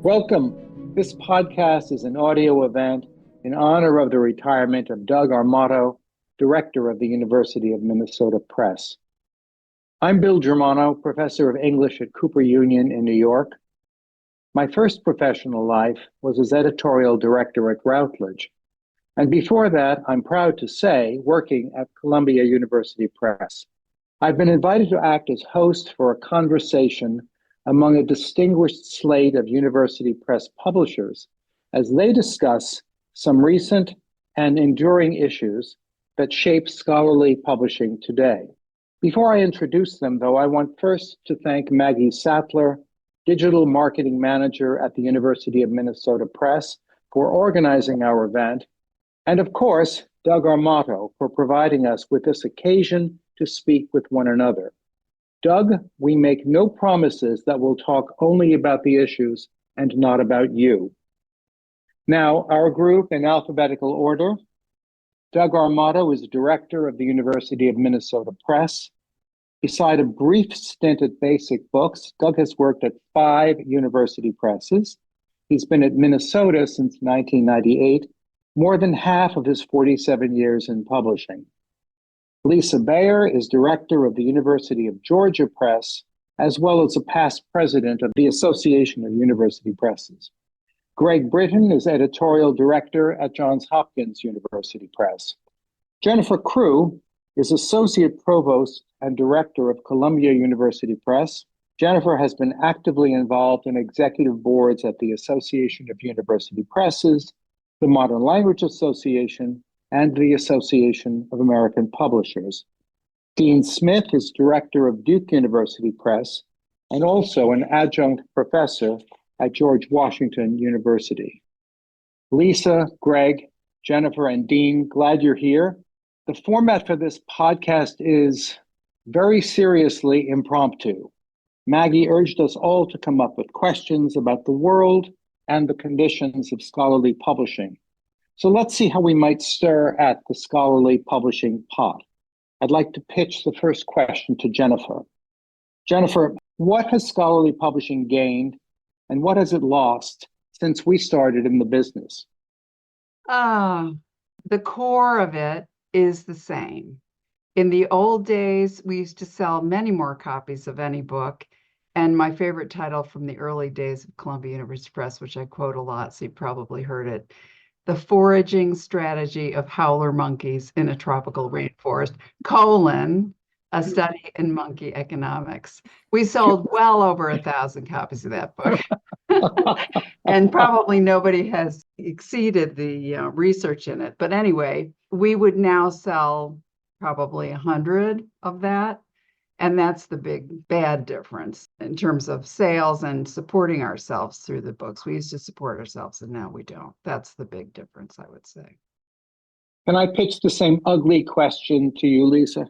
Welcome. This podcast is an audio event in honor of the retirement of Doug Armato, Director of the University of Minnesota Press. I'm Bill Germano, Professor of English at Cooper Union in New York. My first professional life was as Editorial Director at Routledge. And before that, I'm proud to say, working at Columbia University Press. I've been invited to act as host for a conversation among a distinguished slate of university press publishers as they discuss some recent and enduring issues that shape scholarly publishing today. Before I introduce them, though, I want first to thank Maggie Sattler, Digital Marketing Manager at the University of Minnesota Press, for organizing our event, and of course, Doug Armato for providing us with this occasion to speak with one another. Doug, we make no promises that we'll talk only about the issues and not about you. Now, our group in alphabetical order. Doug Armato is Director of the University of Minnesota Press. Beside a brief stint at Basic Books, Doug has worked at 5 university presses. He's been at Minnesota since 1998, more than half of his 47 years in publishing. Lisa Bayer is Director of the University of Georgia Press, as well as a past president of the Association of University Presses. Greg Britton is Editorial Director at Johns Hopkins University Press. Jennifer Crew is Associate Provost and Director of Columbia University Press. Jennifer has been actively involved in executive boards at the Association of University Presses, the Modern Language Association, and the Association of American Publishers. Dean Smith is Director of Duke University Press and also an adjunct professor at George Washington University. Lisa, Greg, Jennifer, and Dean, glad you're here. The format for this podcast is very seriously impromptu. Maggie urged us all to come up with questions about the world and the conditions of scholarly publishing. So let's see how we might stir at the scholarly publishing pot. I'd like to pitch the first question to Jennifer. Jennifer, what has scholarly publishing gained and what has it lost since we started in the business? The core of it is the same. In the old days, we used to sell many more copies of any book. And my favorite title from the early days of Columbia University Press, which I quote a lot, so you probably heard it, The Foraging Strategy of Howler Monkeys in a Tropical Rainforest, a study in monkey economics. We sold well over 1,000 copies of that book. And probably nobody has exceeded the research in it. But anyway, we would now sell probably 100 of that. And that's the big bad difference in terms of sales and supporting ourselves through the books. We used to support ourselves and now we don't. That's the big difference, I would say. Can I pitch the same ugly question to you, Lisa?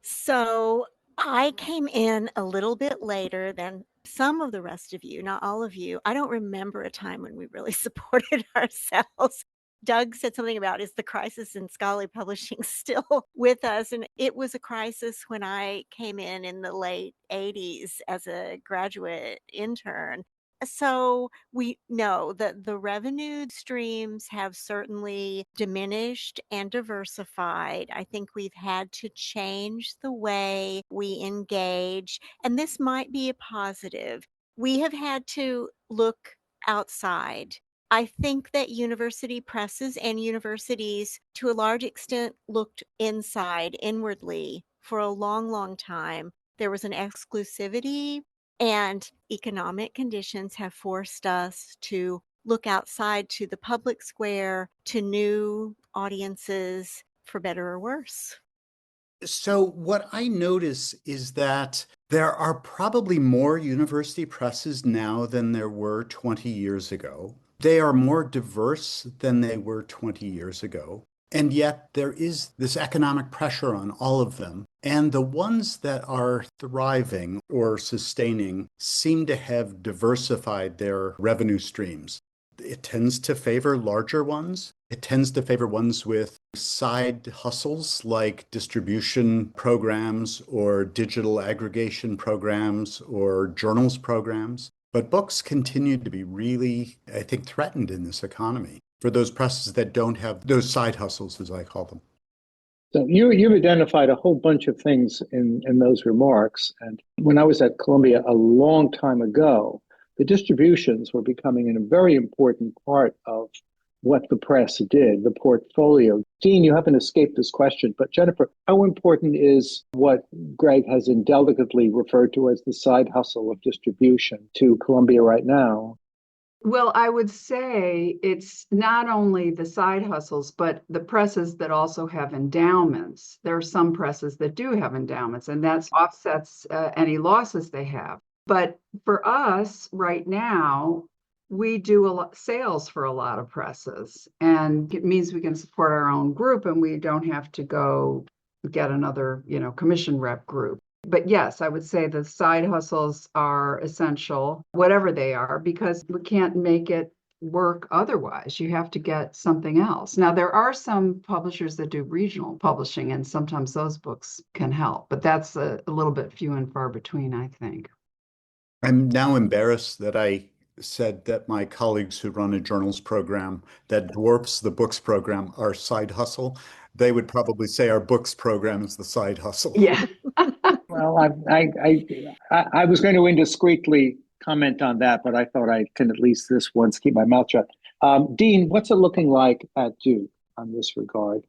So I came in a little bit later than some of the rest of you, not all of you. I don't remember a time when we really supported ourselves. Doug said something about, is the crisis in scholarly publishing still with us? And it was a crisis when I came in the late 80s as a graduate intern. So we know that the revenue streams have certainly diminished and diversified. I think we've had to change the way we engage, and this might be a positive. We have had to look outside. I think that university presses and universities, to a large extent, looked inwardly for a long, long time. There was an exclusivity, and economic conditions have forced us to look outside to the public square, to new audiences, for better or worse. So what I notice is that there are probably more university presses now than there were 20 years ago. They are more diverse than they were 20 years ago. And yet there is this economic pressure on all of them. And the ones that are thriving or sustaining seem to have diversified their revenue streams. It tends to favor larger ones. It tends to favor ones with side hustles like distribution programs or digital aggregation programs or journals programs. But books continue to be really, I think, threatened in this economy for those presses that don't have those side hustles, as I call them. So you've identified a whole bunch of things in those remarks. And when I was at Columbia a long time ago, the distributions were becoming a very important part of what the press did, the portfolio. Dean, you haven't escaped this question, but Jennifer, how important is what Greg has indelicately referred to as the side hustle of distribution to Columbia right now? Well, I would say it's not only the side hustles, but the presses that also have endowments. There are some presses that do have endowments, and that offsets any losses they have. But for us right now, we do a lot sales for a lot of presses, and it means we can support our own group, and we don't have to go get another, commission rep group. But yes, I would say the side hustles are essential, whatever they are, because we can't make it work otherwise. You have to get something else. Now, there are some publishers that do regional publishing, and sometimes those books can help, but that's a little bit few and far between, I think. I'm now embarrassed that I said that my colleagues who run a journals program that dwarfs the books program are side hustle. They would probably say our books program is the side hustle. Yeah. Well, I was going to indiscreetly comment on that, but I thought I can at least this once keep my mouth shut. Dean, what's it looking like at Duke on this regard?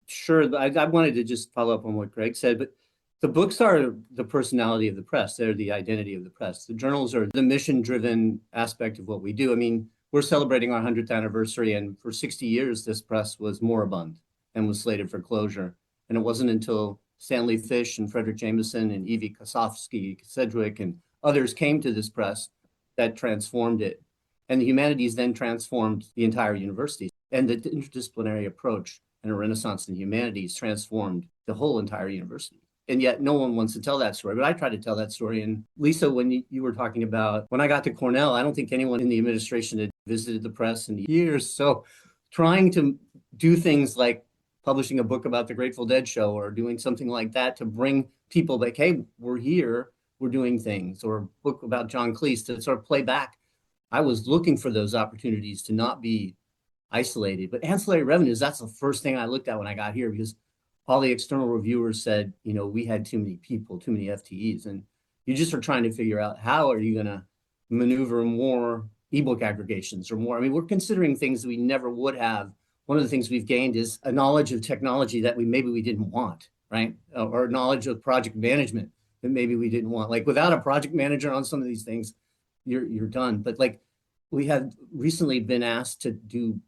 Sure. I wanted to just follow up on what Greg said, but the books are the personality of the press. They're the identity of the press. The journals are the mission-driven aspect of what we do. I mean, we're celebrating our 100th anniversary, and for 60 years, this press was moribund and was slated for closure. And it wasn't until Stanley Fish and Frederick Jameson and Evie Kosofsky, Sedgwick, and others came to this press that transformed it. And the humanities then transformed the entire university. And the interdisciplinary approach and a renaissance in the humanities transformed the whole entire university. And yet no one wants to tell that story, but I try to tell that story. And Lisa, when you were talking about when I got to Cornell, I don't think anyone in the administration had visited the press in years. So trying to do things like publishing a book about the Grateful Dead show or doing something like that to bring people like, hey, we're here, we're doing things, or a book about John Cleese to sort of play back. I was looking for those opportunities to not be isolated. But ancillary revenues, that's the first thing I looked at when I got here, because all the external reviewers said, we had too many people, too many FTEs. And you just are trying to figure out how are you going to maneuver more ebook aggregations or more. I mean, we're considering things that we never would have. One of the things we've gained is a knowledge of technology that maybe we didn't want, right? Or knowledge of project management that maybe we didn't want. Like without a project manager on some of these things, you're done. But like we had recently been asked to do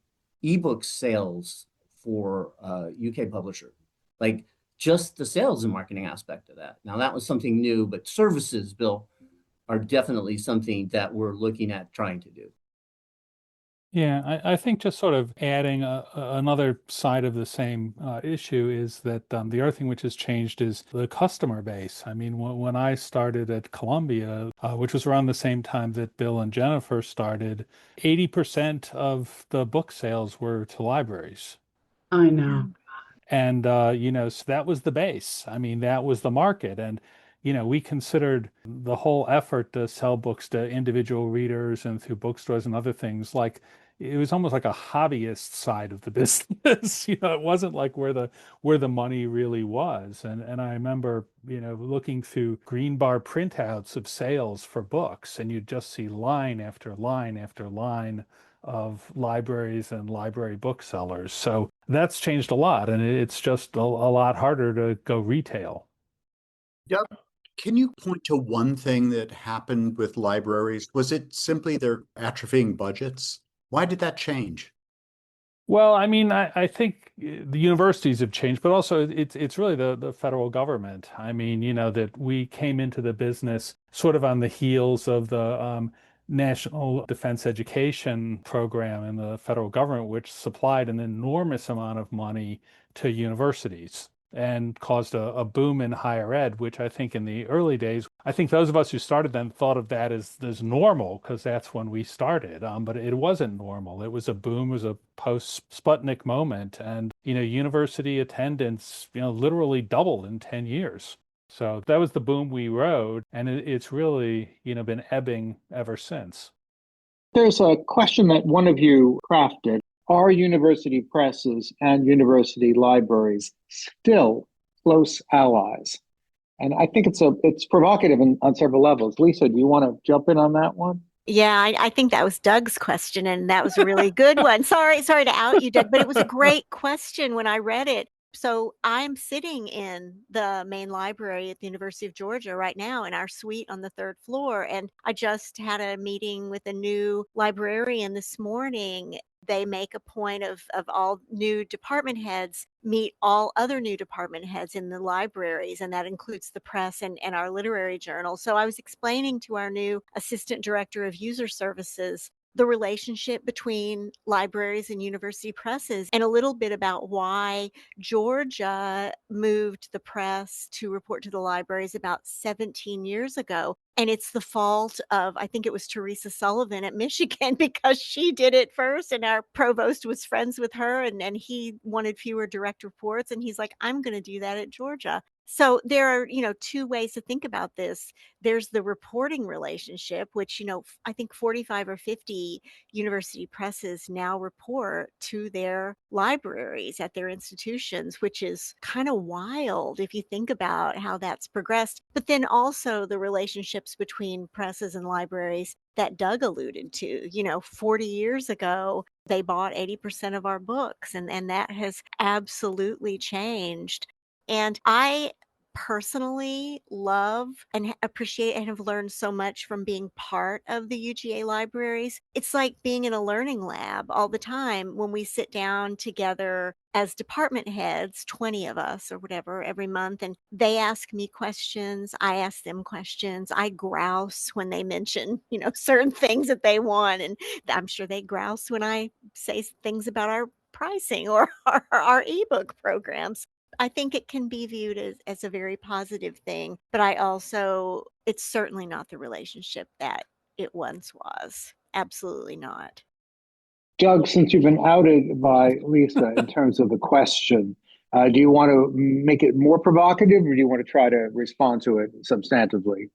ebook sales for a UK publisher, like just the sales and marketing aspect of that. Now that was something new, but services, Bill, are definitely something that we're looking at trying to do. Yeah, I think just sort of adding another side of the same issue is that the other thing which has changed is the customer base. I mean, when I started at Columbia, which was around the same time that Bill and Jennifer started, 80% of the book sales were to libraries. I know. And, so that was the base. I mean, that was the market. And, we considered the whole effort to sell books to individual readers and through bookstores and other things like it was almost like a hobbyist side of the business. It wasn't like where the money really was. And I remember, looking through green bar printouts of sales for books, and you'd just see line after line after line of libraries and library booksellers. So that's changed a lot, and it's just a lot harder to go retail. Yep. Can you point to one thing that happened with libraries? Was it simply their atrophying budgets? Why did that change? Well, I mean, I think the universities have changed, but also it's really the federal government. I mean, that we came into the business sort of on the heels of the National Defense Education Program in the federal government, which supplied an enormous amount of money to universities and caused a boom in higher ed, which I think in the early days, I think those of us who started then thought of that as normal because that's when we started. But it wasn't normal. It was a boom, it was a post-Sputnik moment. And, university attendance, literally doubled in 10 years. So that was the boom we rode, and it's really, been ebbing ever since. There's a question that one of you crafted. Are university presses and university libraries still close allies? And I think it's provocative on several levels. Lisa, do you want to jump in on that one? Yeah, I think that was Doug's question, and that was a really good one. Sorry to out you, Doug, but it was a great question when I read it. So I'm sitting in the main library at the University of Georgia right now in our suite on the third floor, and I just had a meeting with a new librarian this morning. They make a point of all new department heads meet all other new department heads in the libraries, and that includes the press and our literary journal. So I was explaining to our new assistant director of user services the relationship between libraries and university presses and a little bit about why Georgia moved the press to report to the libraries about 17 years ago. And it's the fault of, I think it was Teresa Sullivan at Michigan, because she did it first and our provost was friends with her, and he wanted fewer direct reports. And he's like, I'm going to do that at Georgia. So there are, two ways to think about this. There's the reporting relationship, which, I think 45 or 50 university presses now report to their libraries at their institutions, which is kind of wild if you think about how that's progressed. But then also the relationships between presses and libraries that Doug alluded to. 40 years ago, they bought 80% of our books, and that has absolutely changed. And I personally love and appreciate and have learned so much from being part of the UGA libraries. It's like being in a learning lab all the time when we sit down together as department heads, 20 of us or whatever, every month, and they ask me questions, I ask them questions. I grouse when they mention, certain things that they want, and I'm sure they grouse when I say things about our pricing or our ebook programs. I think it can be viewed as a very positive thing, but it's certainly not the relationship that it once was. Absolutely not. Doug, since you've been outed by Lisa in terms of the question, do you want to make it more provocative or do you want to try to respond to it substantively?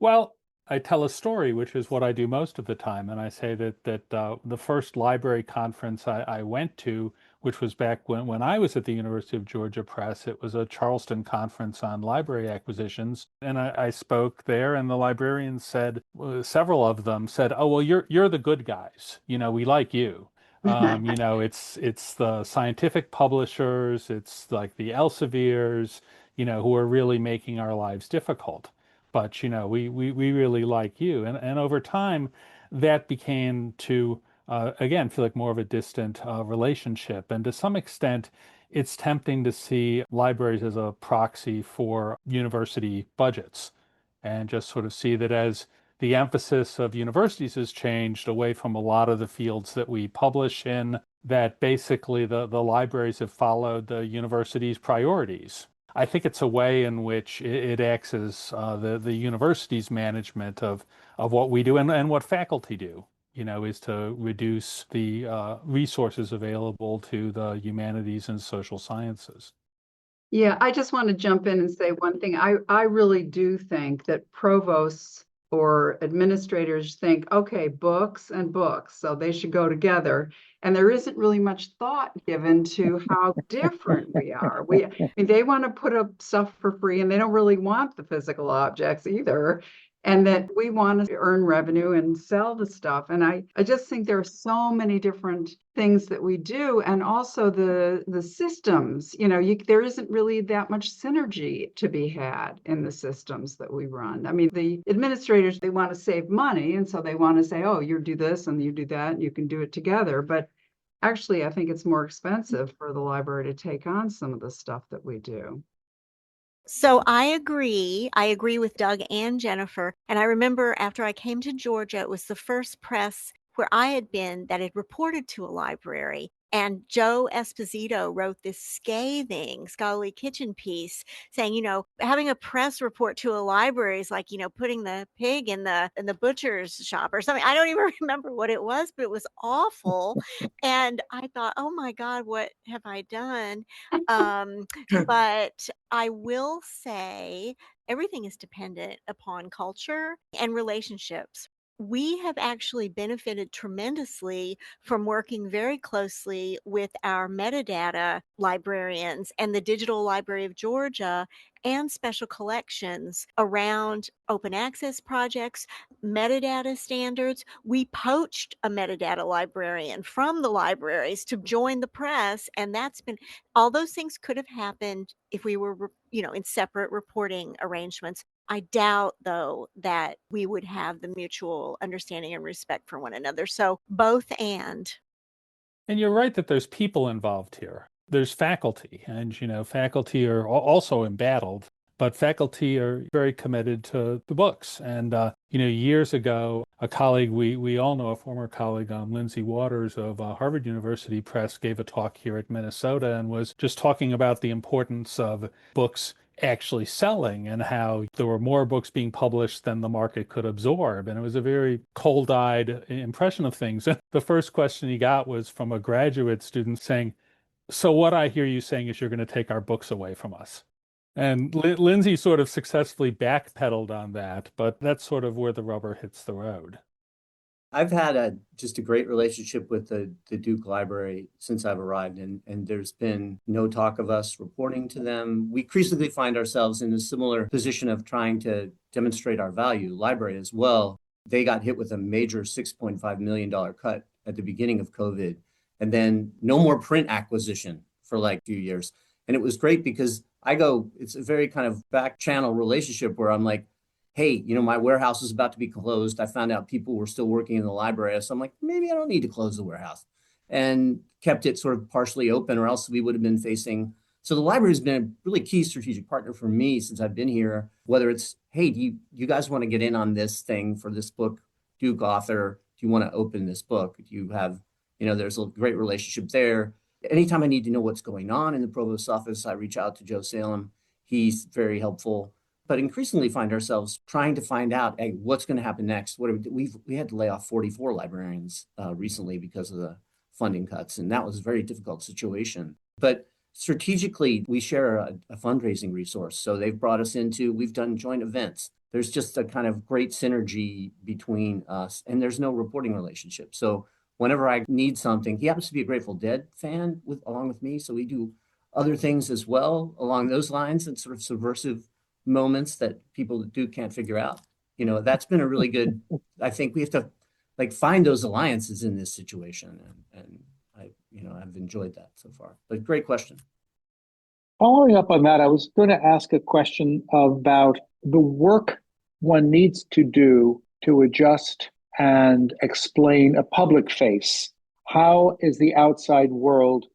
Well, I tell a story, which is what I do most of the time, and I say that the first library conference I went to, which was back when I was at the University of Georgia Press, it was a Charleston conference on library acquisitions, and I spoke there, and the librarians said, several of them said, "Oh, well, you're the good guys. We like you." It's the scientific publishers, it's like the Elsevier's, who are really making our lives difficult. But we really like you. And over time, that became to again feel like more of a distant relationship. And to some extent, it's tempting to see libraries as a proxy for university budgets, and just sort of see that as the emphasis of universities has changed away from a lot of the fields that we publish in, that basically the libraries have followed the university's priorities. I think it's a way in which it acts as the university's management of what we do and what faculty do, is to reduce the resources available to the humanities and social sciences. Yeah, I just want to jump in and say one thing. I really do think that provosts or administrators think, okay, books and books, so they should go together. And there isn't really much thought given to how different we are. I mean, they want to put up stuff for free and they don't really want the physical objects either. And that we want to earn revenue and sell the stuff. And I just think there are so many different things that we do, and also the systems. There isn't really that much synergy to be had in the systems that we run. I mean, the administrators, they want to save money, and so they want to say, oh, you do this and you do that, and you can do it together. But actually, I think it's more expensive for the library to take on some of the stuff that we do. So I agree. I agree with Doug and Jennifer. And I remember after I came to Georgia, it was the first press where I had been that had reported to a library. And Joe Esposito wrote this scathing scholarly kitchen piece saying, having a press report to a library is like, putting the pig in the butcher's shop or something. I don't even remember what it was, but it was awful. And I thought, oh my God, what have I done? But I will say everything is dependent upon culture and relationships. We have actually benefited tremendously from working very closely with our metadata librarians and the Digital Library of Georgia and special collections around open access projects, metadata standards. We poached a metadata librarian from the libraries to join the press, and that's been, all those things could have happened if we were, in separate reporting arrangements. I doubt, though, that we would have the mutual understanding and respect for one another. So both and. And you're right that there's people involved here. There's faculty, and faculty are also embattled, but faculty are very committed to the books. And years ago, a colleague we all know, a former colleague, Lindsay Waters of Harvard University Press, gave a talk here at Minnesota and was just talking about the importance of books actually selling and how there were more books being published than the market could absorb. And it was a very cold-eyed impression of things. And the first question he got was from a graduate student saying, "So what I hear you saying is you're going to take our books away from us." And Lindsay sort of successfully backpedaled on that, but that's sort of where the rubber hits the road. I've had just a great relationship with the Duke Library since I've arrived, and there's been no talk of us reporting to them. We increasingly find ourselves in a similar position of trying to demonstrate our value. Library as well, they got hit with a major $6.5 million cut at the beginning of COVID, and then no more print acquisition for like a few years. And it was great because it's a very kind of back channel relationship where I'm like, hey, my warehouse is about to be closed. I found out people were still working in the library. So I'm like, maybe I don't need to close the warehouse, and kept it sort of partially open, or else we would have been facing. So the library has been a really key strategic partner for me since I've been here, whether it's, hey, do you guys want to get in on this thing for this book, Duke author? Do you want to open this book? Do you have, there's a great relationship there. Anytime I need to know what's going on in the provost's office, I reach out to Joe Salem. He's very helpful. But increasingly find ourselves trying to find out, hey, what's going to happen next. We had to lay off 44 librarians recently because of the funding cuts, and that was a very difficult situation. But strategically, we share a fundraising resource. So they've brought us we've done joint events. There's just a kind of great synergy between us, and there's no reporting relationship. So whenever I need something, he happens to be a Grateful Dead fan along with me. So we do other things as well along those lines, and sort of subversive moments that people do can't figure out. That's been a really good, I think we have to find those alliances in this situation. And I've enjoyed that so far, but great question. Following up on that, I was going to ask a question about the work one needs to do to adjust and explain a public face. How is the outside world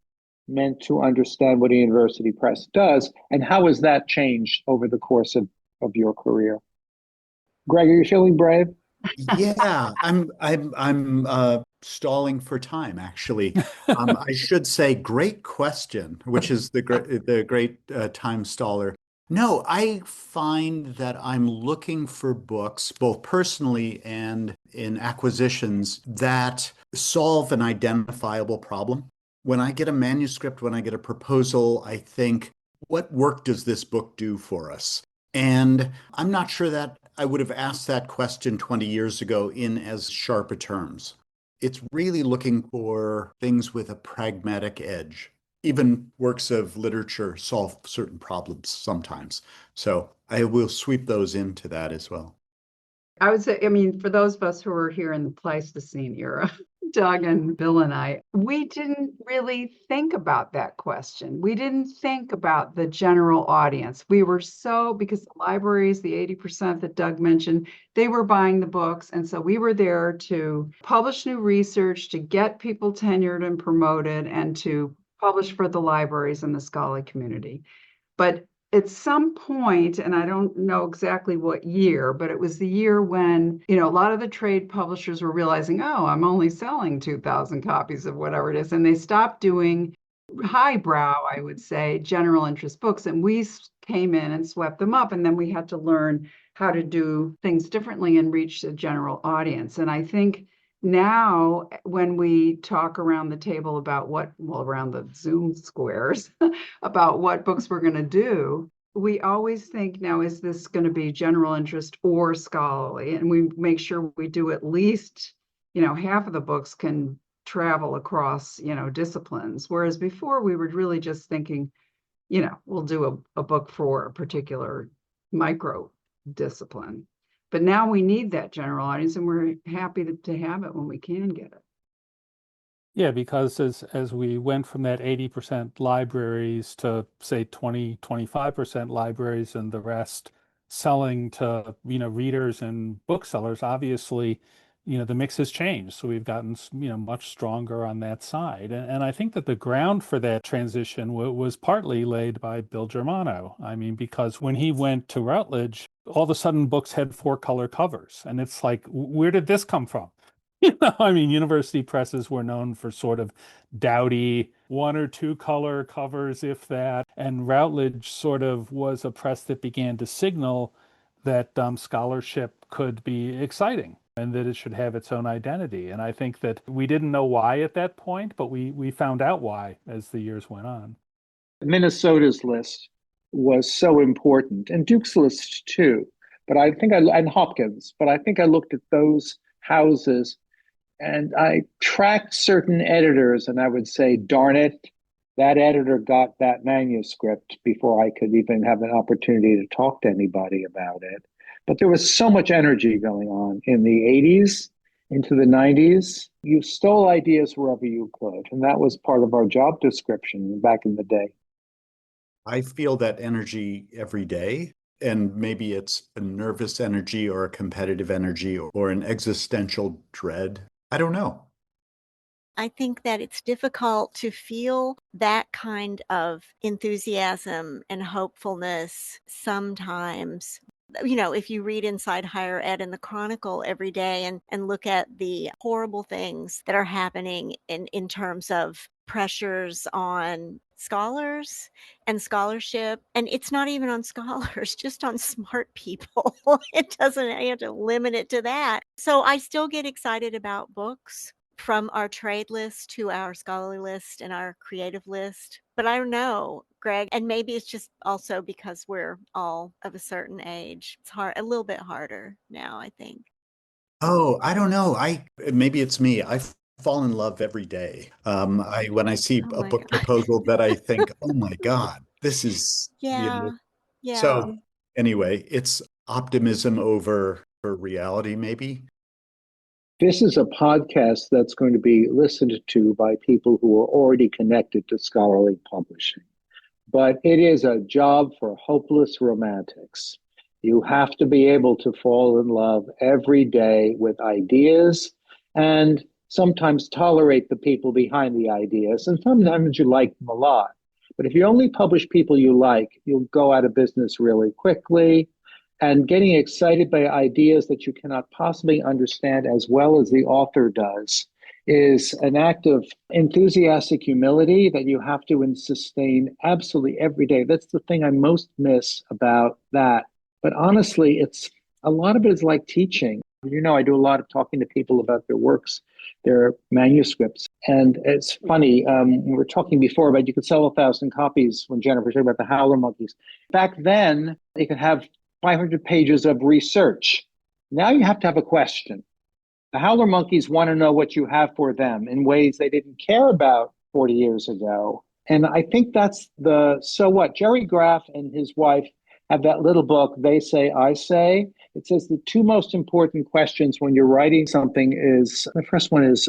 meant to understand what a university press does, and how has that changed over the course of your career? Greg, are you feeling brave? Yeah, I'm stalling for time, actually. I should say great question, which is the great time staller. No, I find that I'm looking for books, both personally and in acquisitions, that solve an identifiable problem. When I get a manuscript, when I get a proposal, I think, what work does this book do for us? And I'm not sure that I would have asked that question 20 years ago in as sharp a terms. It's really looking for things with a pragmatic edge. Even works of literature solve certain problems sometimes. So I will sweep those into that as well. I would say, for those of us who were here in the Pleistocene era, Doug and Bill and I, we didn't really think about that question. We didn't think about the general audience. We were because the libraries, the 80% that Doug mentioned, they were buying the books. And so we were there to publish new research, to get people tenured and promoted, and to publish for the libraries and the scholarly community. But at some point, and I don't know exactly what year, but it was the year when, a lot of the trade publishers were realizing, oh, I'm only selling 2,000 copies of whatever it is. And they stopped doing highbrow, I would say, general interest books. And we came in and swept them up. And then we had to learn how to do things differently and reach the general audience. And I think now when we talk around the table about around the Zoom squares, about what books we're going to do, we always think, now, is this going to be general interest or scholarly? And we make sure we do at least, half of the books can travel across, disciplines. Whereas before we were really just thinking, we'll do a book for a particular micro discipline. But now we need that general audience, and we're happy to have it when we can get it. Yeah, because as we went from that 80% libraries to say 20-25% libraries and the rest selling to, readers and booksellers, obviously, the mix has changed. So we've gotten, much stronger on that side. And I think that the ground for that transition was partly laid by Bill Germano. I mean, because when he went to Routledge, all of a sudden books had 4-color covers. And it's like, where did this come from? I mean, university presses were known for sort of dowdy 1 or 2 color covers, if that. And Routledge sort of was a press that began to signal that scholarship could be exciting and that it should have its own identity. And I think that we didn't know why at that point, but we found out why as the years went on. Minnesota's list was so important, and Duke's list too. But I think and Hopkins, but I think I looked at those houses and I tracked certain editors, and I would say, darn it, that editor got that manuscript before I could even have an opportunity to talk to anybody about it. But there was so much energy going on in the 80s into the 90s. You stole ideas wherever you could, and that was part of our job description back in the day. I feel that energy every day. And maybe it's a nervous energy or a competitive energy or an existential dread. I don't know. I think that it's difficult to feel that kind of enthusiasm and hopefulness sometimes. If you read Inside Higher Ed in the Chronicle every day and look at the horrible things that are happening in terms of pressures on scholars and scholarship, and it's not even on scholars, just on smart people. It doesn't, you have to limit it to that. So I still get excited about books, from our trade list to our scholarly list and our creative list. But I don't know, Greg, and maybe it's just also because we're all of a certain age. It's a little bit harder now, I think. Oh, I don't know. Maybe it's me. I fall in love every day. When I see Oh a my book God. proposal that I think, oh my God, this is, Yeah. Yeah. So anyway, it's optimism over reality, maybe. This is a podcast that's going to be listened to by people who are already connected to scholarly publishing. But it is a job for hopeless romantics. You have to be able to fall in love every day with ideas and sometimes tolerate the people behind the ideas. And sometimes you like them a lot. But if you only publish people you like, you'll go out of business really quickly. And getting excited by ideas that you cannot possibly understand as well as the author does is an act of enthusiastic humility that you have to sustain absolutely every day. That's the thing I most miss about that. But honestly, a lot of it is like teaching. I do a lot of talking to people about their works, their manuscripts. And it's funny, we were talking before about you could sell 1,000 copies when Jennifer said about the Howler monkeys. Back then, you could have 500 pages of research. Now you have to have a question. The howler monkeys want to know what you have for them in ways they didn't care about 40 years ago. And I think that's so what? Jerry Graff and his wife have that little book, They Say, I Say. It says the 2 most important questions when you're writing something is, the first one is,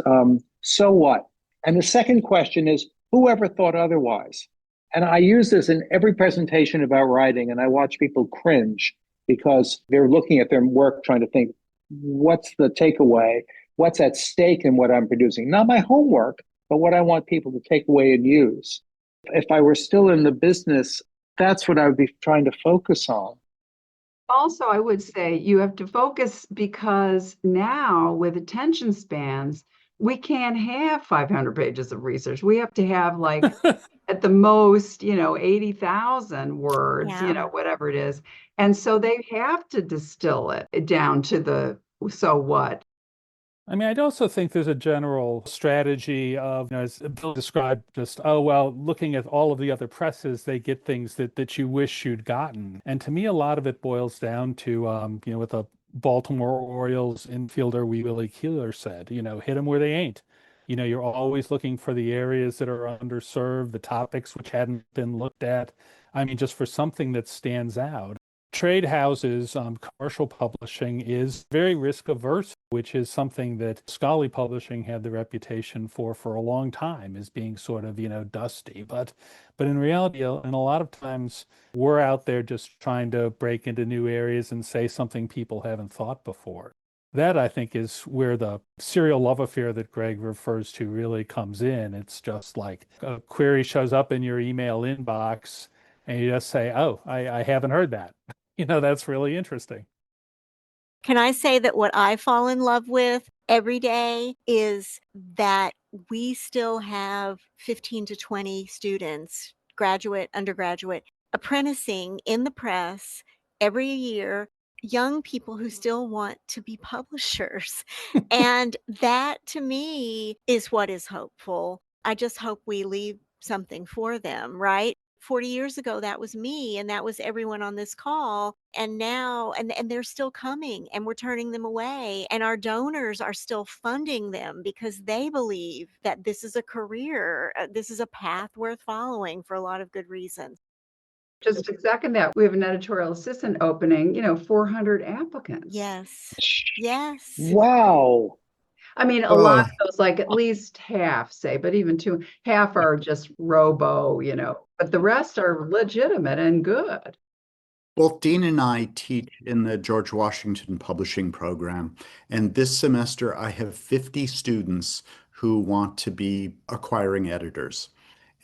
so what? And the second question is, whoever thought otherwise? And I use this in every presentation about writing, and I watch people cringe because they're looking at their work trying to think, what's the takeaway? What's at stake in what I'm producing? Not my homework, but what I want people to take away and use. If I were still in the business, That's what I would be trying to focus on. Also, I would say you have to focus because now with attention spans, we can't have 500 pages of research. We have to have like at the most, 80,000 words, Yeah. whatever it is. And so they have to distill it down to the so what. I mean, I'd also think there's a general strategy of, as Bill described, just, oh, well, looking at all of the other presses, they get things that you wish you'd gotten. And to me, a lot of it boils down to, what the Baltimore Orioles infielder Willie Keeler said, hit them where they ain't. You're always looking for the areas that are underserved, the topics which hadn't been looked at. I mean, just for something that stands out. Trade houses, commercial publishing is very risk averse, which is something that scholarly publishing had the reputation for a long time as being sort of, dusty. But in reality, and a lot of times we're out there just trying to break into new areas and say something people haven't thought before. That, I think, is where the serial love affair that Greg refers to really comes in. It's just like a query shows up in your email inbox and you just say, oh, I haven't heard that. That's really interesting. Can I say that what I fall in love with every day is that we still have 15 to 20 students, graduate, undergraduate, apprenticing in the press every year, young people who still want to be publishers. And that to me is what is hopeful. I just hope we leave something for them, right? 40 years ago, that was me, and that was everyone on this call. And now, and they're still coming, and we're turning them away. And our donors are still funding them because they believe that this is a career, this is a path worth following for a lot of good reasons. Just to second that, we have an editorial assistant opening, 400 applicants. Yes. Yes. Wow. I mean, a lot of those, like at least half say, but even half are just robo, but the rest are legitimate and good. Both Dean and I teach in the George Washington Publishing Program, and this semester I have 50 students who want to be acquiring editors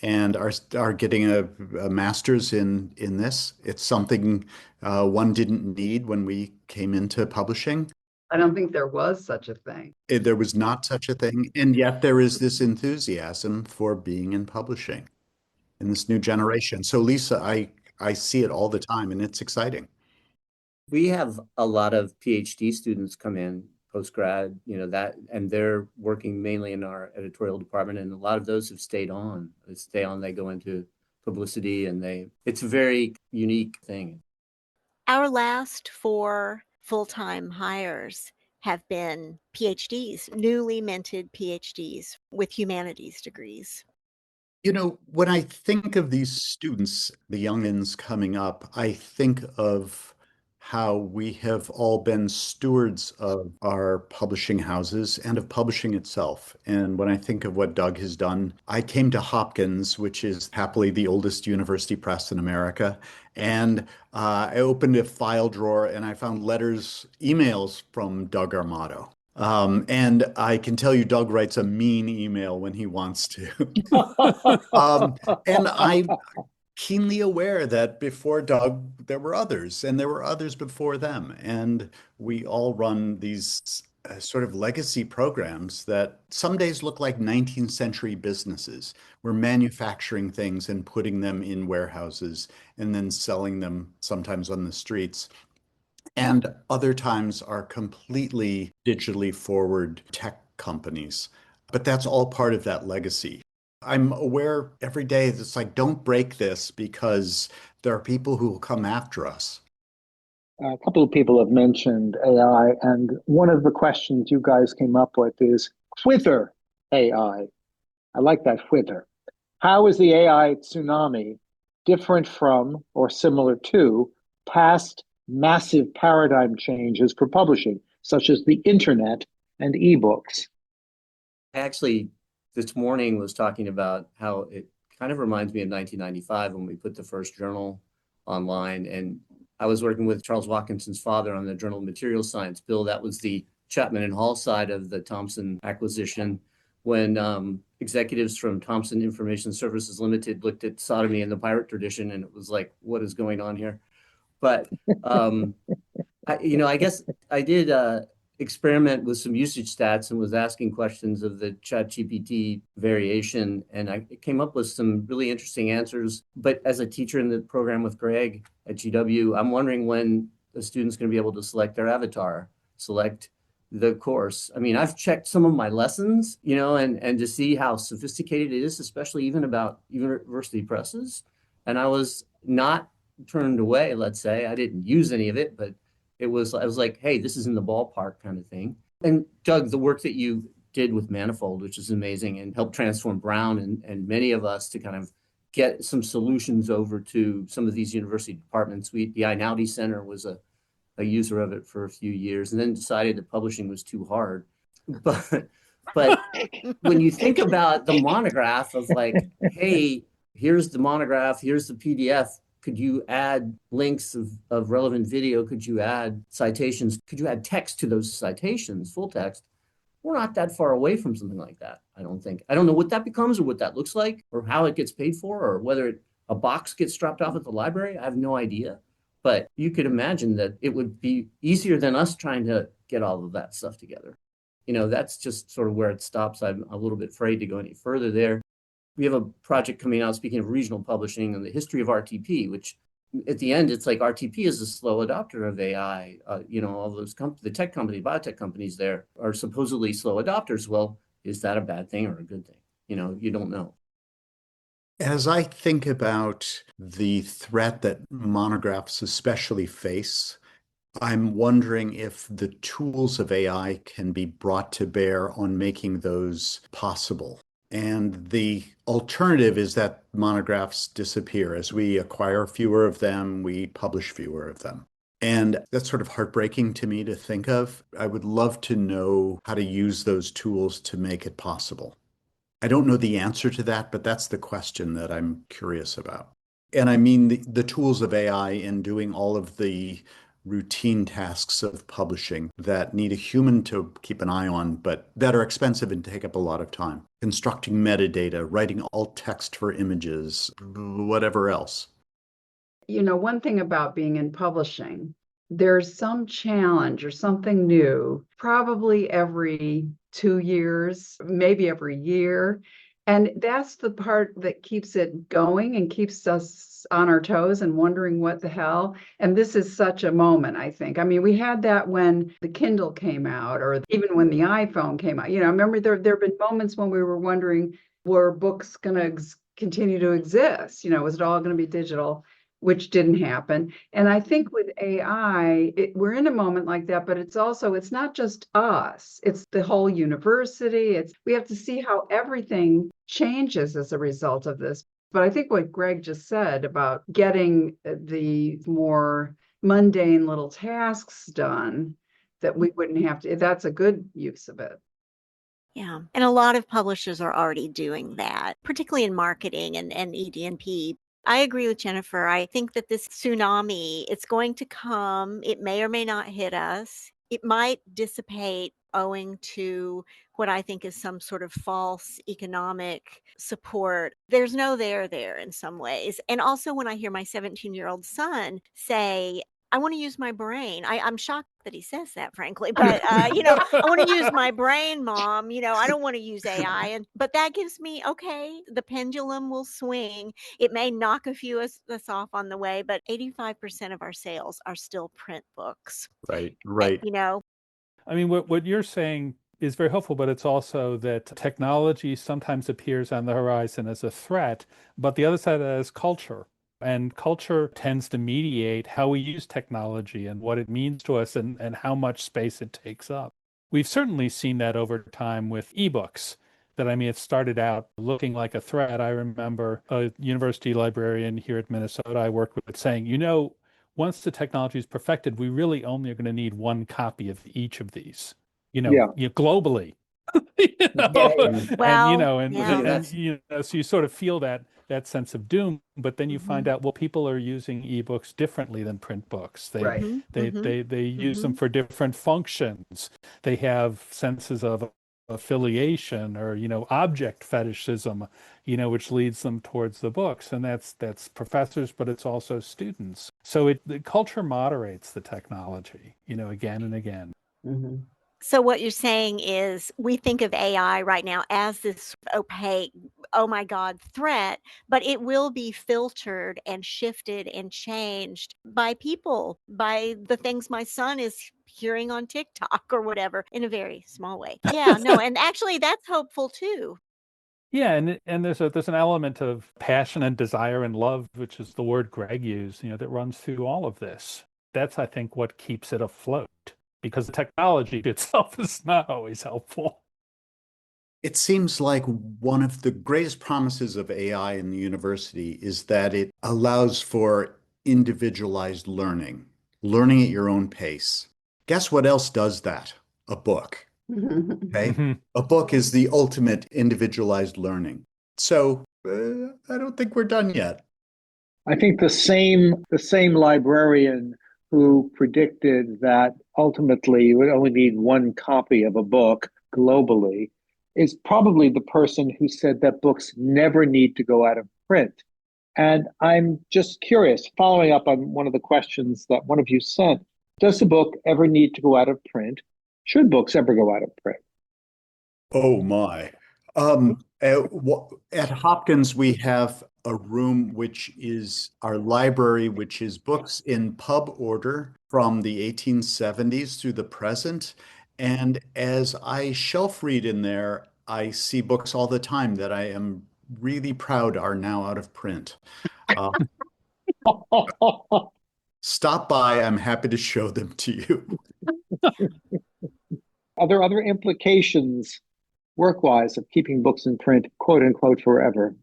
and are getting a master's in this. It's something one didn't need when we came into publishing. I don't think there was such a thing. There was not such a thing, and yet there is this enthusiasm for being in publishing in this new generation. So Lisa, I see it all the time, and it's exciting. We have a lot of PhD students come in post-grad, and they're working mainly in our editorial department. And a lot of those have stayed on. They go into publicity, and it's a very unique thing. Our last 4 full-time hires have been PhDs, newly minted PhDs with humanities degrees. When I think of these students, the youngins coming up, I think of how we have all been stewards of our publishing houses and of publishing itself. And when I think of what Doug has done, I came to Hopkins, which is happily the oldest university press in America. And I opened a file drawer and I found emails from Doug Armato. And I can tell you, Doug writes a mean email when he wants to. And I'm keenly aware that before Doug, there were others, and there were others before them. And we all run these sort of legacy programs that some days look like 19th century businesses. We're manufacturing things and putting them in warehouses and then selling them sometimes on the streets. And other times are completely digitally forward tech companies. But that's all part of that legacy. I'm aware every day that it's like, don't break this because there are people who will come after us. A couple of people have mentioned AI, and one of the questions you guys came up with is Whither AI. I like that, Whither. How is the AI tsunami different from or similar to past massive paradigm changes for publishing, such as the internet and ebooks? Actually, this morning was talking about how it kind of reminds me of 1995 when we put the first journal online. And I was working with Charles Watkinson's father on the Journal of Material Science. Bill, that was the Chapman and Hall side of the Thomson acquisition. when executives from Thomson Information Services Limited looked at sodomy and the pirate tradition, and it was like, what is going on here? But I guess I did experiment with some usage stats and was asking questions of the ChatGPT variation, and I came up with some really interesting answers. But as a teacher in the program with Greg at GW, I'm wondering when the student's going to be able to select their avatar, select the course. I mean, I've checked some of my lessons, and to see how sophisticated it is, especially even about university presses. And I was not turned away, let's say. I didn't use any of it, but I was like, hey, this is in the ballpark kind of thing. And Doug, the work that you did with Manifold, which is amazing, and helped transform Brown and many of us to kind of get some solutions over to some of these university departments. The iNowdy Center was a user of it for a few years, and then decided that publishing was too hard. But when you think about the monograph of like, hey, here's the monograph, here's the PDF, could you add links of relevant video? Could you add citations? Could you add text to those citations, full text? We're not that far away from something like that, I don't think. I don't know what that becomes or what that looks like or how it gets paid for or whether a box gets dropped off at the library. I have no idea. But you could imagine that it would be easier than us trying to get all of that stuff together. That's just sort of where it stops. I'm a little bit afraid to go any further there. We have a project coming out, speaking of regional publishing, and the history of RTP, which at the end, it's like RTP is a slow adopter of AI. All those the tech companies, biotech companies there are supposedly slow adopters. Well, is that a bad thing or a good thing? You don't know. As I think about the threat that monographs especially face, I'm wondering if the tools of AI can be brought to bear on making those possible. And the alternative is that monographs disappear. As we acquire fewer of them, we publish fewer of them. And that's sort of heartbreaking to me to think of. I would love to know how to use those tools to make it possible. I don't know the answer to that, but that's the question that I'm curious about. And I mean the tools of AI in doing all of the routine tasks of publishing that need a human to keep an eye on, but that are expensive and take up a lot of time. Constructing metadata, writing alt text for images, whatever else. One thing about being in publishing, there's some challenge or something new, probably every 2 years, maybe every year. And that's the part that keeps it going and keeps us on our toes and wondering what the hell. And this is such a moment, I think. I mean, we had that when the Kindle came out or even when the iPhone came out. I remember there have been moments when we were wondering, were books going to continue to exist? Was it all going to be digital? Which didn't happen. And I think with AI, we're in a moment like that, but it's not just us, it's the whole university. We have to see how everything changes as a result of this. But I think what Greg just said about getting the more mundane little tasks done that we wouldn't have to, that's a good use of it. Yeah. And a lot of publishers are already doing that, particularly in marketing and ED&P. I agree with Jennifer. I think that this tsunami, it's going to come. It may or may not hit us. It might dissipate owing to what I think is some sort of false economic support. There's no there in some ways. And also when I hear my 17-year-old son say, I want to use my brain. I'm shocked that he says that, frankly, but I want to use my brain, Mom. I don't want to use AI. But that gives me, okay, the pendulum will swing. It may knock a few us off on the way, but 85% of our sales are still print books. Right. I mean, what you're saying is very helpful, but it's also that technology sometimes appears on the horizon as a threat, but the other side of that is culture. And culture tends to mediate how we use technology and what it means to us and how much space it takes up. We've certainly seen that over time with ebooks. It started out looking like a threat. I remember a university librarian here at Minnesota I worked with saying, once the technology is perfected, we really only are going to need one copy of each of these, globally. Well, So you sort of feel that sense of doom, but then you find out, well, people are using ebooks differently than print books. They use them for different functions. They have senses of affiliation or, object fetishism, which leads them towards the books. And that's professors, but it's also students. So the culture moderates the technology, again and again. Mhm. So what you're saying is we think of AI right now as this opaque, oh my God, threat, but it will be filtered and shifted and changed by people, by the things my son is hearing on TikTok or whatever, in a very small way. Yeah, no, and actually that's hopeful too. Yeah, and there's an element of passion and desire and love, which is the word Greg used, that runs through all of this. That's, I think, what keeps it afloat, because the technology itself is not always helpful. It seems like one of the greatest promises of AI in the university is that it allows for individualized learning, learning at your own pace. Guess what else does that? A book. Okay. Hmm. A book is the ultimate individualized learning. So I don't think we're done yet. I think the same librarian who predicted that ultimately you would only need one copy of a book globally is probably the person who said that books never need to go out of print. And I'm just curious, following up on one of the questions that one of you sent, does a book ever need to go out of print? Should books ever go out of print? Oh my. At Hopkins, we have a room which is our library, which is books in pub order from the 1870s through the present. And as I shelf read in there, I see books all the time that I am really proud are now out of print. Uh, Stop by. I'm happy to show them to you. Are there other implications work-wise of keeping books in print, quote unquote, forever?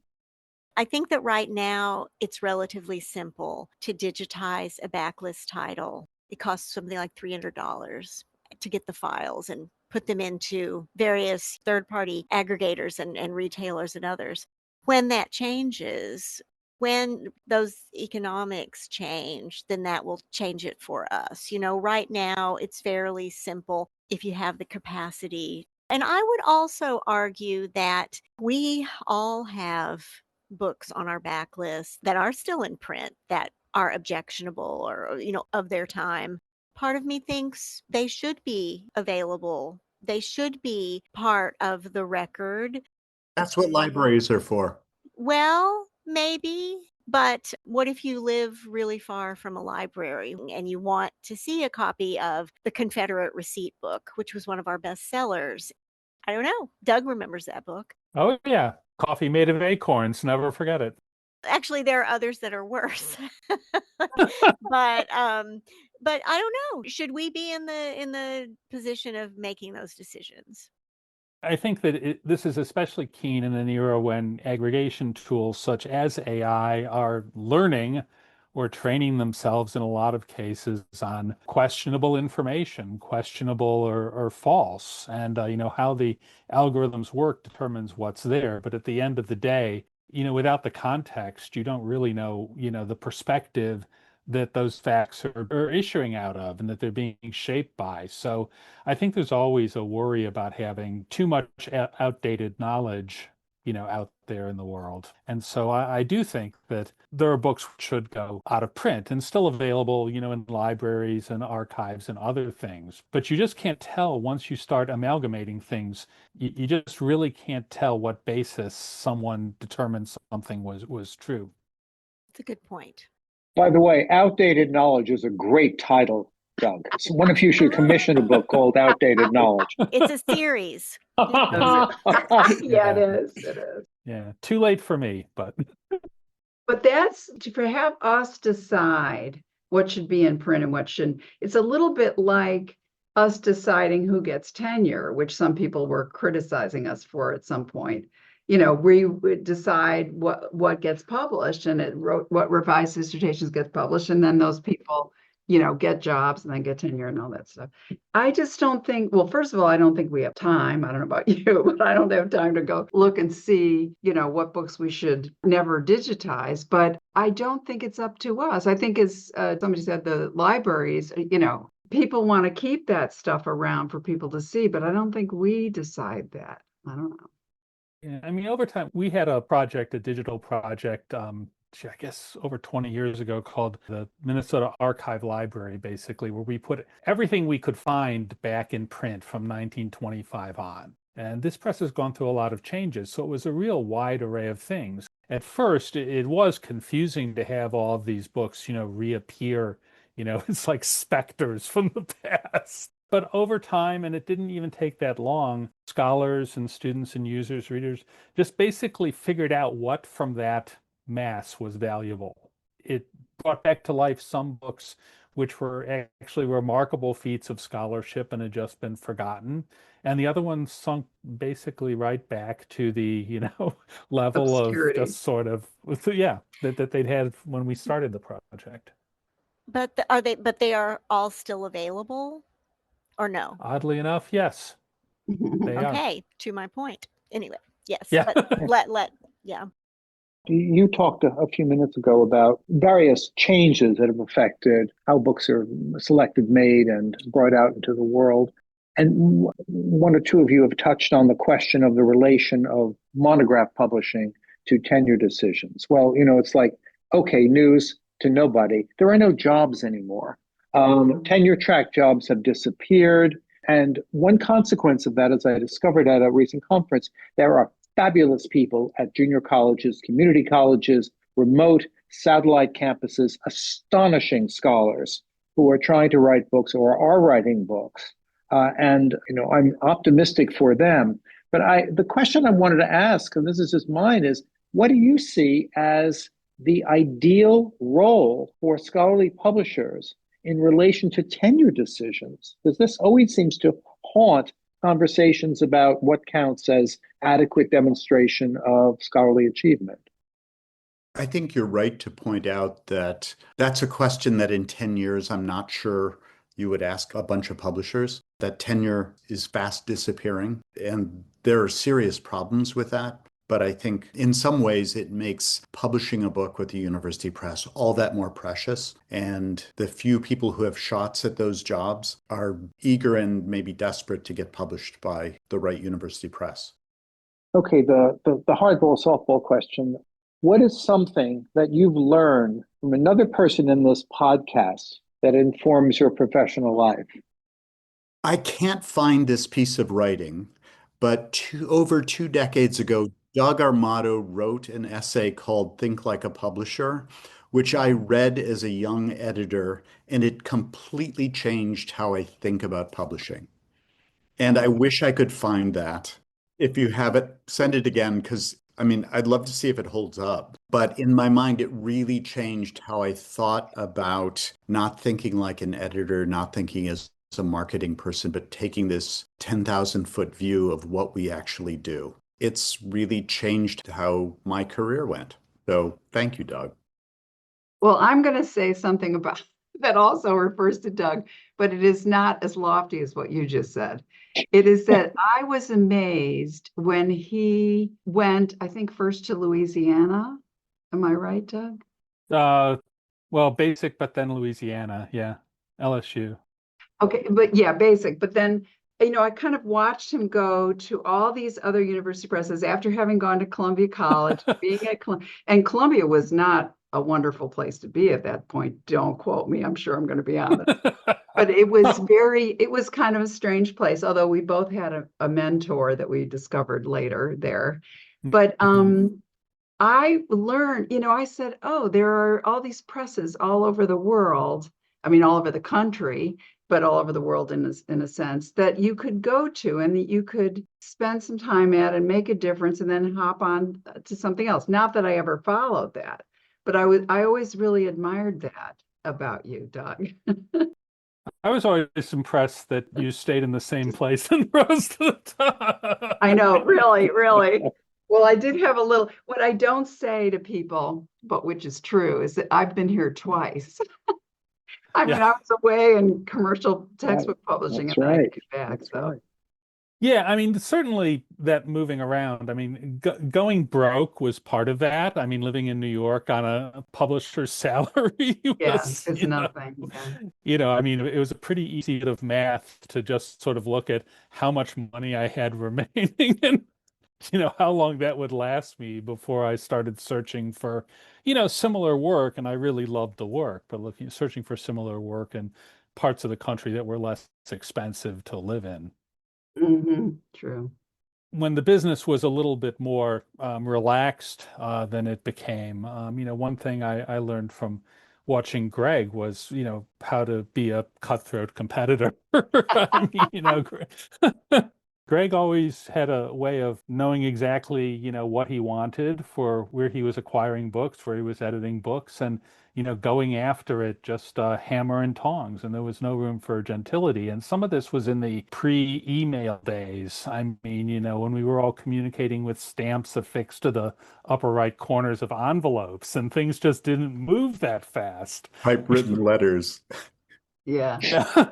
I think that right now it's relatively simple to digitize a backlist title. It costs something like $300 to get the files and put them into various third-party aggregators and retailers and others. When that changes, when those economics change, then that will change it for us. Right now it's fairly simple if you have the capacity. And I would also argue that we all have books on our backlist that are still in print that are objectionable or of their time. Part of me thinks they should be available. They should be part of the record. That's what libraries are for. Well, maybe, but what if you live really far from a library and you want to see a copy of the Confederate Receipt book, which was one of our best sellers? I don't know. Doug remembers that book. Oh yeah, coffee made of acorns. Never forget it. Actually, there are others that are worse. But but I don't know. Should we be in the position of making those decisions? I think that this is especially keen in an era when aggregation tools such as AI are learning or training themselves in a lot of cases on questionable information, questionable or false. And, how the algorithms work determines what's there. But at the end of the day, without the context, you don't really know, the perspective that those facts are issuing out of and that they're being shaped by. So I think there's always a worry about having too much outdated knowledge, out there in the world. And so I do think that there are books which should go out of print and still available, in libraries and archives and other things. But you just can't tell once you start amalgamating things. You just really can't tell what basis someone determined something was true. It's a good point. By the way, Outdated Knowledge is a great title, Doug. So one of you should commission a book called Outdated Knowledge. It's a series. Yeah, it Yeah. is. It is. Yeah. Too late for me, but But that's to have us decide what should be in print and what shouldn't. It's a little bit like us deciding who gets tenure, which some people were criticizing us for at some point. We would decide what gets published, and it wrote what revised dissertations gets published, and then those people, get jobs and then get tenure and all that stuff. I just don't think, well, first of all, I don't think we have time. I don't know about you, but I don't have time to go look and see, what books we should never digitize. But I don't think it's up to us. I think, as somebody said, the libraries, people want to keep that stuff around for people to see, but I don't think we decide that. I don't know. Yeah, I mean, over time, we had a project, a digital project, I guess over 20 years ago called the Minnesota Archive Library, basically, where we put everything we could find back in print from 1925 on. And this press has gone through a lot of changes, so it was a real wide array of things. At first, it was confusing to have all of these books, reappear. It's like specters from the past. But over time, and it didn't even take that long, scholars and students and users, readers, just basically figured out what from that mass was valuable. It brought back to life some books which were actually remarkable feats of scholarship and had just been forgotten. And the other ones sunk basically right back to the, level of Obscurity. just sort of, yeah, that they'd had when we started the project. But they are all still available or no? Oddly enough, yes, they are. Okay, to my point. Anyway, yes, Yeah. but yeah. You talked a few minutes ago about various changes that have affected how books are selected, made, and brought out into the world. And one or two of you have touched on the question of the relation of monograph publishing to tenure decisions. Well, it's like, okay, news to nobody. There are no jobs anymore. Tenure track jobs have disappeared. And one consequence of that, as I discovered at a recent conference, there are fabulous people at junior colleges, community colleges, remote satellite campuses, astonishing scholars who are trying to write books or are writing books. And I'm optimistic for them. But the question I wanted to ask, and this is just mine, is what do you see as the ideal role for scholarly publishers in relation to tenure decisions? Because this always seems to haunt conversations about what counts as adequate demonstration of scholarly achievement. I think you're right to point out that that's a question that in 10 years, I'm not sure you would ask a bunch of publishers. That tenure is fast disappearing, and there are serious problems with that. But I think in some ways it makes publishing a book with the university press all that more precious. And the few people who have shots at those jobs are eager and maybe desperate to get published by the right university press. Okay, the hardball softball question. What is something that you've learned from another person in this podcast that informs your professional life? I can't find this piece of writing, but over 2 decades ago, Doug Armato wrote an essay called Think Like a Publisher, which I read as a young editor, and it completely changed how I think about publishing. And I wish I could find that. If you have it, send it again, because I mean, I'd love to see if it holds up. But in my mind, it really changed how I thought about not thinking like an editor, not thinking as a marketing person, but taking this 10,000-foot view of what we actually do. It's really changed how my career went. So thank you, Doug. Well, I'm going to say something about that also refers to Doug, but it is not as lofty as what you just said. It is that I was amazed when he went, I think, first to Louisiana. Am I right, Doug? Well, basic, but then Louisiana. Yeah. LSU. Okay, but yeah, basic. But then, I kind of watched him go to all these other university presses after having gone to Columbia College, being at and Columbia was not a wonderful place to be at that point. Don't quote me. I'm sure I'm going to be on this. But it was kind of a strange place, although we both had a mentor that we discovered later there. But I learned, I said, oh, there are all these presses all over the world. I mean, all over the country, but all over the world in a sense that you could go to and that you could spend some time at and make a difference and then hop on to something else. Not that I ever followed that, but I always really admired that about you, Doug. I was always impressed that you stayed in the same place and rose to the top. I know, really, really. Well, I did have what I don't say to people, but which is true, is that I've been here twice. I mean, Yeah. I was away in commercial textbook publishing That's and then I right. came back. That's So right. Yeah, I mean, certainly that moving around. I mean, going broke was part of that. I mean, living in New York on a publisher's salary Yeah, was, it's nothing. Yeah. I mean, it was a pretty easy bit of math to just sort of look at how much money I had remaining and, how long that would last me before I started searching for, similar work. And I really loved the work, but searching for similar work in parts of the country that were less expensive to live in. True. When the business was a little bit more relaxed than it became, one thing I learned from watching Greg was, how to be a cutthroat competitor. I mean, Greg always had a way of knowing exactly, what he wanted for where he was acquiring books, where he was editing books, and, going after it just hammer and tongs. And there was no room for gentility. And some of this was in the pre-email days. I mean, when we were all communicating with stamps affixed to the upper right corners of envelopes, and things just didn't move that fast. Typewritten letters. Yeah. Yeah.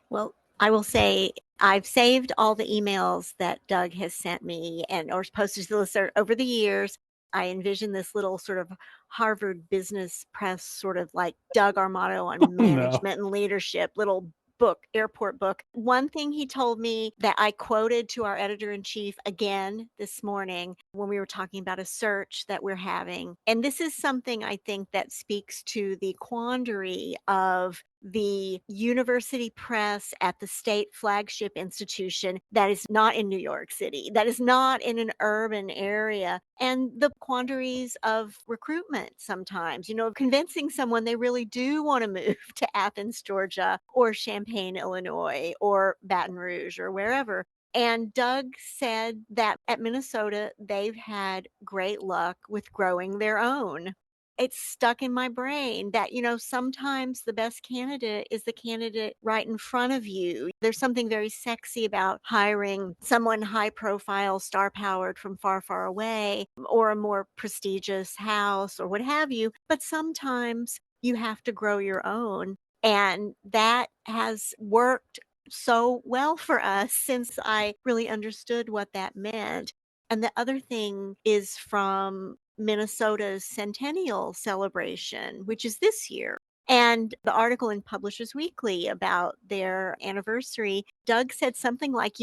Well, I will say I've saved all the emails that Doug has sent me and or posted to the listserv over the years. I envision this little sort of Harvard Business Press sort of like Doug Armato on No. management and leadership, little book, airport book. One thing he told me that I quoted to our editor in chief again this morning when we were talking about a search that we're having. And this is something I think that speaks to the quandary of the university press at the state flagship institution that is not in New York City, that is not in an urban area, and the quandaries of recruitment sometimes, convincing someone they really do want to move to Athens, Georgia, or Champaign, Illinois, or Baton Rouge, or wherever. And Doug said that at Minnesota, they've had great luck with growing their own. It's stuck in my brain that, sometimes the best candidate is the candidate right in front of you. There's something very sexy about hiring someone high profile, star powered from far, far away, or a more prestigious house or what have you. But sometimes you have to grow your own. And that has worked so well for us since I really understood what that meant. And the other thing is from Minnesota's centennial celebration, which is this year. And the article in Publishers Weekly about their anniversary, Doug said something like,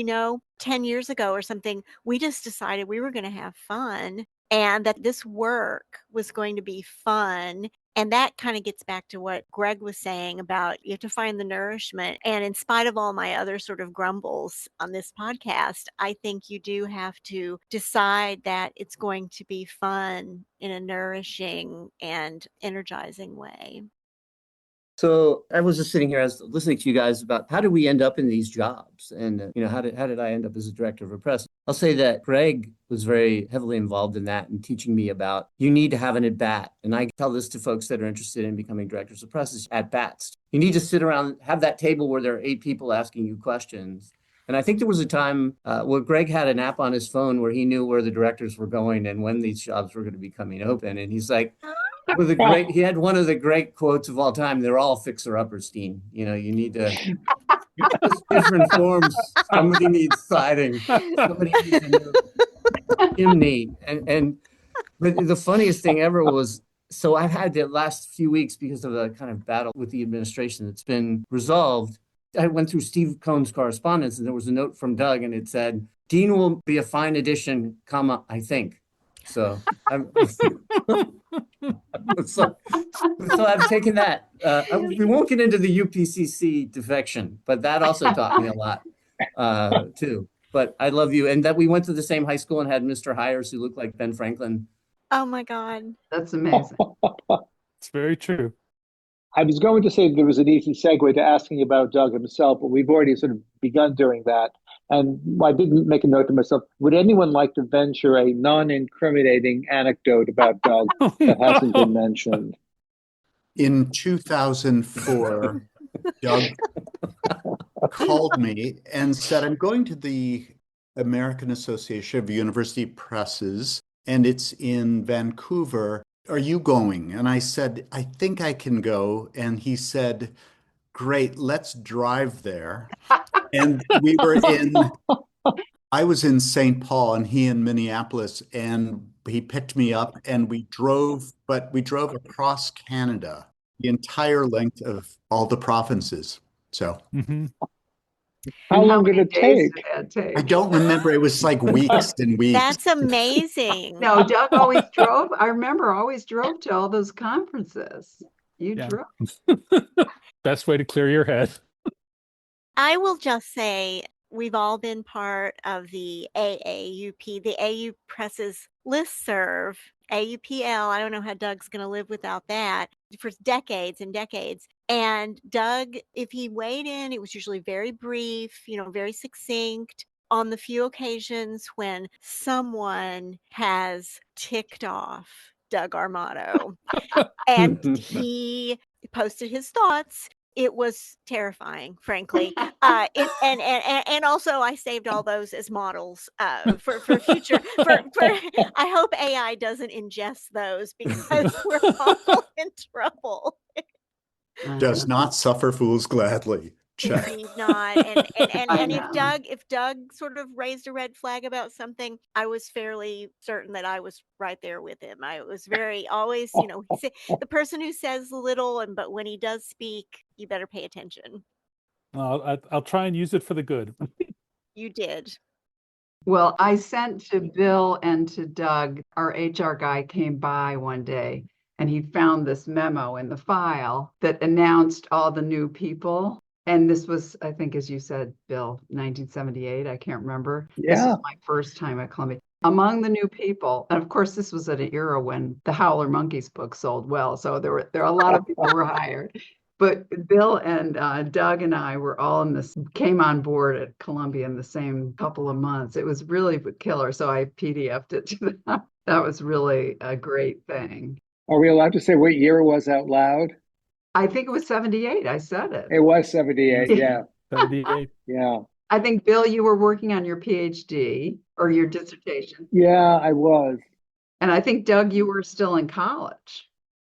10 years ago or something, we just decided we were going to have fun and that this work was going to be fun. And that kind of gets back to what Greg was saying about you have to find the nourishment. And in spite of all my other sort of grumbles on this podcast, I think you do have to decide that it's going to be fun in a nourishing and energizing way. So I was just sitting here, I was listening to you guys about how did we end up in these jobs, and how did I end up as a director of a press? I'll say that Greg was very heavily involved in that and teaching me about you need to have an at bat, and I tell this to folks that are interested in becoming directors of presses: at bats. You need to sit around, have that table where there are 8 people asking you questions. And I think there was a time where Greg had an app on his phone where he knew where the directors were going and when these jobs were going to be coming open, and he's like, he had one of the great quotes of all time. They're all fixer-uppers, Dean. You need to just different forms. Somebody needs siding. Somebody needs a new chimney. But the funniest thing ever was, so I've had the last few weeks because of the kind of battle with the administration that's been resolved. I went through Steve Cohn's correspondence and there was a note from Doug and it said, Dean will be a fine addition, comma, I think. So I'm so I've taken that. We won't get into the UPCC defection, but that also taught me a lot too. But I love you. And that we went to the same high school and had Mr. Hires who looked like Ben Franklin. Oh my God. That's amazing. It's very true. I was going to say there was an easy segue to asking about Doug himself, but we've already sort of begun doing that. And I didn't make a note to myself. Would anyone like to venture a non-incriminating anecdote about Doug that hasn't been mentioned? In 2004, Doug called me and said, I'm going to the American Association of University Presses, and it's in Vancouver. Are you going? And I said, I think I can go. And he said, great, let's drive there. And I was in St. Paul and he in Minneapolis, and he picked me up and we drove across Canada, the entire length of all the provinces. So Hmm. How And how long did many it days take? did that I take? don't remember. It was like weeks and weeks. That's amazing. No, Doug always drove. I remember always drove to all those conferences. You Yeah. drove. Best way to clear your head. I will just say we've all been part of the AAUP, the AU Press's listserv, AUPL. I don't know how Doug's going to live without that for decades and decades. And Doug, if he weighed in, it was usually very brief, very succinct. On the few occasions when someone has ticked off Doug Armato and he posted his thoughts, it was terrifying, frankly. And also I saved all those as models for future. For I hope AI doesn't ingest those because we're all in trouble. Does not suffer fools gladly. Check. Indeed not. I And know. if Doug sort of raised a red flag about something, I was fairly certain that I was right there with him. I was very always, the person who says little, but when he does speak, you better pay attention. I'll try and use it for the good. You did. Well, I sent to Bill and to Doug, our HR guy came by one day and he found this memo in the file that announced all the new people. And this was, I think, as you said, Bill, 1978. I can't remember. This Yeah. was my first time at Columbia. Among the new people, and of course, this was at an era when the Howler Monkeys book sold well. So there were a lot of people were hired. But Bill and Doug and I were all came on board at Columbia in the same couple of months. It was really killer. So I PDF'd it to them. That was really a great thing. Are we allowed to say what year it was out loud? I think it was 78. I said it. It was 78. Yeah. 78. Yeah. I think, Bill, you were working on your PhD or your dissertation. Yeah, I was. And I think, Doug, you were still in college.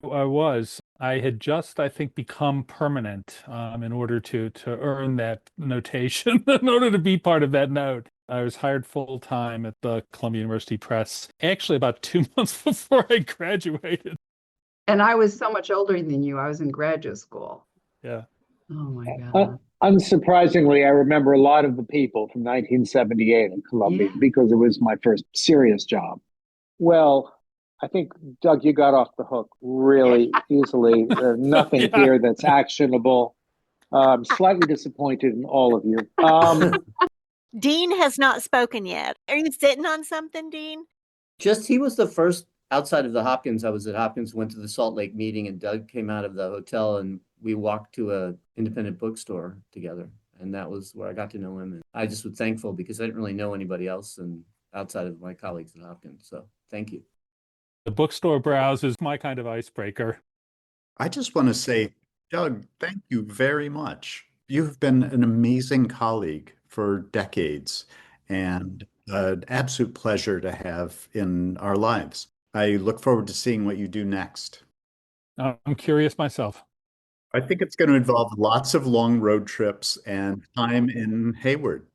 I was. I had just, I think, become permanent in order to earn that notation, in order to be part of that note. I was hired full time at the Columbia University Press, actually about 2 months before I graduated. And I was so much older than you. I was in graduate school. Yeah. Oh my God. Unsurprisingly, I remember a lot of the people from 1978 at Columbia Yeah. because it was my first serious job. Well, I think, Doug, you got off the hook really easily. There's nothing Yeah. here that's actionable. I'm slightly disappointed in all of you. Dean has not spoken yet. Are you sitting on something, Dean? He was the first outside of the Hopkins. I was at Hopkins, went to the Salt Lake meeting, and Doug came out of the hotel and we walked to a independent bookstore together. And that was where I got to know him. And I just was thankful because I didn't really know anybody else and outside of my colleagues at Hopkins. So thank you. The bookstore browse is my kind of icebreaker. I just want to say, Doug, thank you very much. You have been an amazing colleague for decades and an absolute pleasure to have in our lives. I look forward to seeing what you do next. I'm curious myself. I think it's going to involve lots of long road trips and time in Hayward.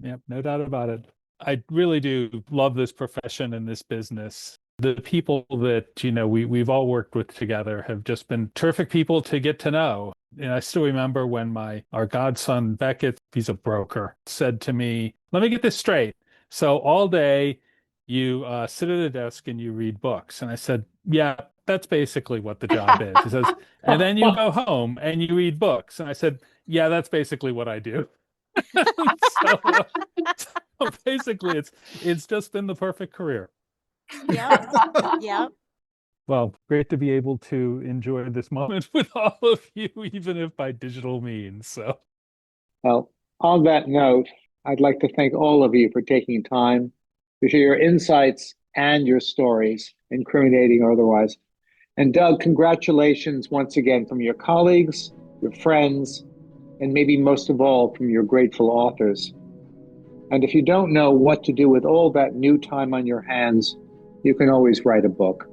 Yep, no doubt about it. I really do love this profession and this business. The people that, we've all worked with together have just been terrific people to get to know. And I still remember when our godson Beckett, he's a broker, said to me, let me get this straight. So all day you sit at a desk and you read books. And I said, yeah, that's basically what the job is. He says, and then you go home and you read books. And I said, yeah, that's basically what I do. so, so basically it's just been the perfect career. Yep. Yep. Well, great to be able to enjoy this moment with all of you, even if by digital means. So, Well, on that note, I'd like to thank all of you for taking time to share your insights and your stories, incriminating or otherwise. And Doug, congratulations once again from your colleagues, your friends, and maybe most of all from your grateful authors. And if you don't know what to do with all that new time on your hands, you can always write a book.